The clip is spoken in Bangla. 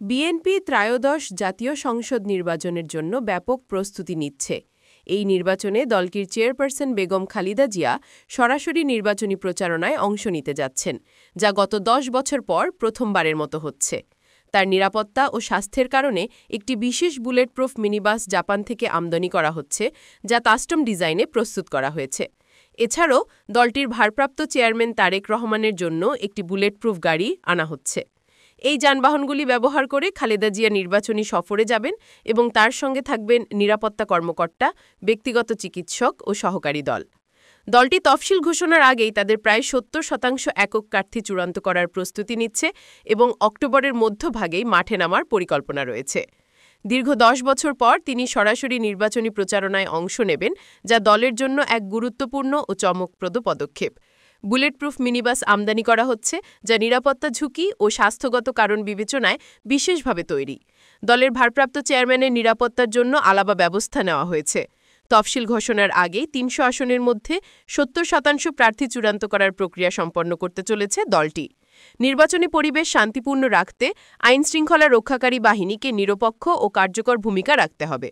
বিএনপি ত্রয়োদশ জাতীয় সংসদ নির্বাচনের জন্য ব্যাপক প্রস্তুতি নিচ্ছে। এই নির্বাচনে দলটির চেয়ারপারসন বেগম খালেদা জিয়া সরাসরি নির্বাচনী প্রচারণায় অংশ নিতে যাচ্ছেন, যা গত ১০ বছর পর প্রথমবারের মতো হচ্ছে। তার নিরাপত্তা ও স্বাস্থ্যের কারণে একটি বিশেষ বুলেট প্রুফ মিনিবাস জাপান থেকে আমদানি করা হচ্ছে, যা কাস্টম ডিজাইনে প্রস্তুত করা হয়েছে। এছাড়াও দলটির ভারপ্রাপ্ত চেয়ারম্যান তারেক রহমানের জন্য একটি বুলেট প্রুফ গাড়ি আনা হচ্ছে। এই যানবাহনগুলি ব্যবহার করে খালেদা জিয়া নির্বাচনী সফরে যাবেন এবং তার সঙ্গে থাকবেন নিরাপত্তা কর্মকর্তা, ব্যক্তিগত চিকিৎসক ও সহকারী দল। দলটি তফসিল ঘোষণার আগেই তাদের প্রায় ৭০% একক প্রার্থী চূড়ান্ত করার প্রস্তুতি নিচ্ছে এবং অক্টোবরের মধ্যভাগেই মাঠে নামার পরিকল্পনা রয়েছে। দীর্ঘ ১০ বছর পর তিনি সরাসরি নির্বাচনী প্রচারণায় অংশ নেবেন, যা দলের জন্য এক গুরুত্বপূর্ণ ও চমকপ্রদ পদক্ষেপ। বুলেট প্রুফ মিনিবাস আমদানি করা হচ্ছে, যা নিরাপত্তা ঝুঁকি ও স্বাস্থ্যগত কারণ বিবেচনায় বিশেষভাবে তৈরি। দলের ভারপ্রাপ্ত চেয়ারম্যানের নিরাপত্তার জন্য আলাদা ব্যবস্থা নেওয়া হয়েছে। তফসিল ঘোষণার আগেই ৩০০ আসনের মধ্যে ৭০% প্রার্থী চূড়ান্ত করার প্রক্রিয়া সম্পন্ন করতে চলেছে দলটি। নির্বাচনী পরিবেশ শান্তিপূর্ণ রাখতে আইনশৃঙ্খলা রক্ষাকারী বাহিনীকে নিরপেক্ষ ও কার্যকর ভূমিকা রাখতে হবে।